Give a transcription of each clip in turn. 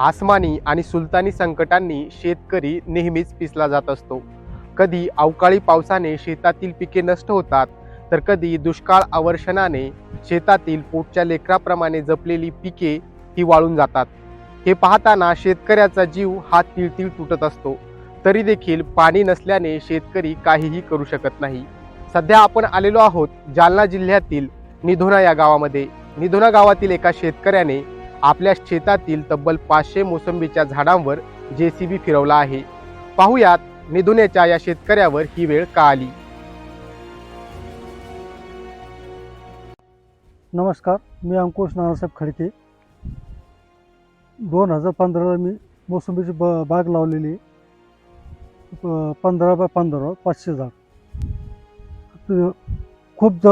आसमानी आणि सुलतानी संकटांनी शेतकरी नेहमीच पिसला जात असतो. कधी अवकाळी पावसाने शेतातील पिके नष्ट होतात, तर कधी दुष्काळ अवर्षणाने शेतातील पोटच्या लेकराप्रमाणे जपलेली पिके ही वाळून जातात. हे पाहताना शेतकऱ्याचा जीव हा तिळतिळ तुटत असतो. तरी देखील पाणी नसल्याने शेतकरी काहीही करू शकत नाही. सध्या आपण आलेलो आहोत जालना जिल्ह्यातील निधोना या गावामध्ये. निधोना गावातील एका शेतकऱ्याने आपल्या शेतातील तब्बल 500 मोसंबीच्या झाडांवर JCB फिरवला आहे. पाहुयात निधोन्याच्या या शेतकऱ्यावर ही वेळ का आली. नमस्कार, मी अंकुश नानासाहेब खडके. 2015ला मी मोसंबीची बाग लावलेली आहे. 15 बाय 15 500 झाड. खूप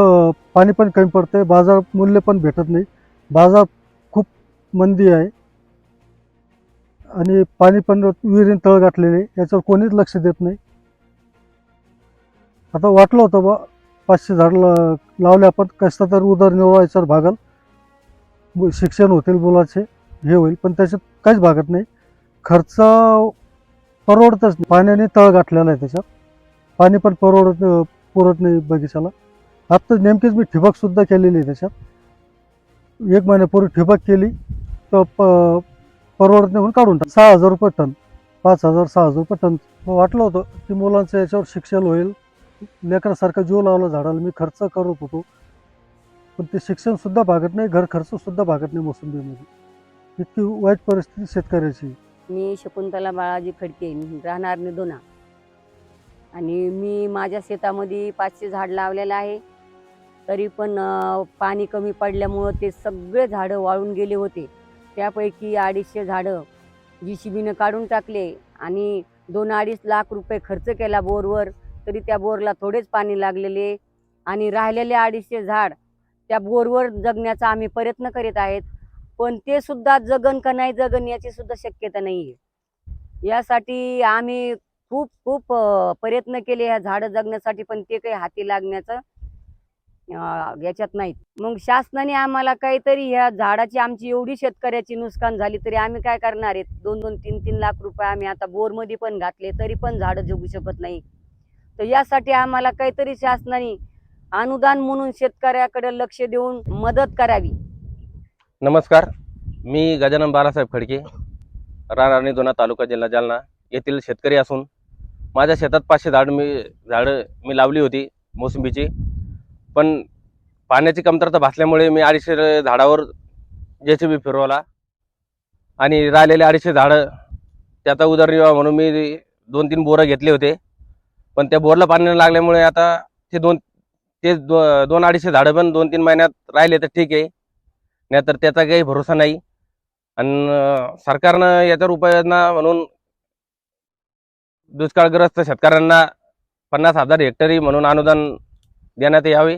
पाणी पण कमी पडते, बाजार मूल्य पण भेटत नाही. बाजार खूप मंदी आहे आणि पाणी पण विहिरीन तळ गाठलेले, याच्यावर कोणीच लक्ष देत नाही. आता वाटलं होतं 500 झाड लावले आपण, कसं तर उदरनिर्वाह याच्यावर भागल, शिक्षण होतील मुलाचे, हे होईल, पण त्याच्यात काहीच भागत नाही. खर्च परवडतच नाही. पाण्याने तळ गाठलेला आहे, त्याच्यात पाणी पण पुरत नाही बगीचाला. आता नेमकीच मी ठिबकसुद्धा केलेली आहे. त्याच्यात 1 महिन्यापूर्वी ठिबक केली तर परवडत नाही म्हणून काढून टाक. 6,000 रुपये टन, 5,000 6,000 रुपये टन. वाटलं होतं की मुलांचं याच्यावर शिक्षण होईल, लेकरासारखा जीव लावला झाडाला. मी खर्च करत होतो, पण ते शिक्षणसुद्धा भागत नाही, घर खर्चसुद्धा भागत नाही मोसंबीमध्ये. इतकी वाईट परिस्थिती शेतकऱ्याची. मी शकुंतला बाळाजी खडके, राहणार निधोना. आणि मी माझ्या शेतामध्ये 500 झाड लावलेलं आहे. तरी पण पाणी कमी पडल्यामुळं ते सगळे झाडं वाळून गेले होते. त्यापैकी 250 झाडं JCBनं काढून टाकले आणि 2-2.5 लाख रुपये खर्च केला बोरवर, तरी त्या बोरला थोडेच पाणी लागलेले. आणि राहिलेले 250 झाड त्या बोरवर जगण्याचा आम्ही प्रयत्न करीत आहेत, पण ते सुद्धा जगन का नाही जगन याची सुद्धा शक्यता नाही आहे. यासाठी आम्ही खूप खूप प्रयत्न केले ह्या झाडं जगण्यासाठी, पण ते काही हाती लागण्याचं याच्यात नाहीत. मग शासनाने आम्हाला काहीतरी ह्या झाडाची, आमची एवढी शेतकऱ्याची नुकसान झाली तरी आम्ही काय करणार आहेत. 2-2, 3-3 लाख रुपये आम्ही आता बोरमध्ये पण घातले, तरी पण झाडं जगू शकत नाही. तर यासाठी आम्हाला काहीतरी शासनाने अनुदान म्हणून शेतकऱ्याकडे लक्ष देऊन मदत करावी. नमस्कार, मी गजानन बाळासाहेब खडके, राहणार निधोना, तालुका जिल्हा जालना येथील शेतकरी असून माझ्या शेतात 500 झाडं मी लावली होती मोसंबीची. पण पाण्याची कमतरता भासल्यामुळे मी 250 झाडावर JCB फिरवला आणि राहिलेले 250 झाडं त्याचा उदरनिर्वाह म्हणून मी 2-3 बोरं घेतले होते. पण त्या बोरला पाणी न लागल्यामुळे आता ते 2-250 झाडं पण 2-3 महिन्यात राहिले तर ठीक आहे, नाहीतर त्याचा काही भरोसा नाही. आणि सरकारनं याच्यावर उपाययोजना म्हणून दुष्काळग्रस्त शेतकऱ्यांना 50,000 हेक्टरी म्हणून अनुदान देण्यात यावे,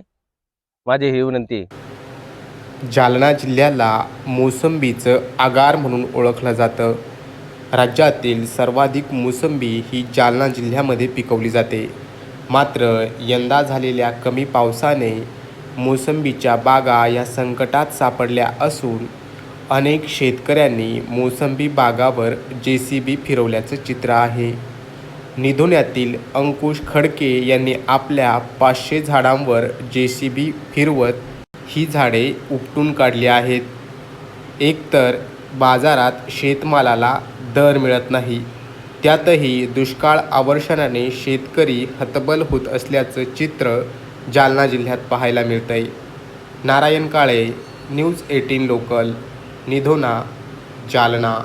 माझी ही विनंती आहे. जालना जिल्ह्याला मोसंबीचं आगार म्हणून ओळखलं जातं. राज्यातील सर्वाधिक मोसंबी ही जालना जिल्ह्यामध्ये पिकवली जाते. मात्र यंदा झालेल्या कमी पावसाने मोसंबीच्या बागा या संकटात सापडल्या असून अनेक शेतकऱ्यांनी मोसंबी बागावर JCB फिरवल्याचं चित्र आहे. निधोन्यातील अंकुश खडके यांनी आपल्या 500 झाडांवर JCB फिरवत ही झाडे उपटून काढली आहेत. एकतर बाजारात शेतमालाला दर मिळत नाही, त्यातही दुष्काळ अवर्षणाने शेतकरी हतबल होत असल्याचं चित्र जालना जिल्ह्यात पाहायला मिळतंय. Narayan Kale, news 18 local, Nidhona, Jalna.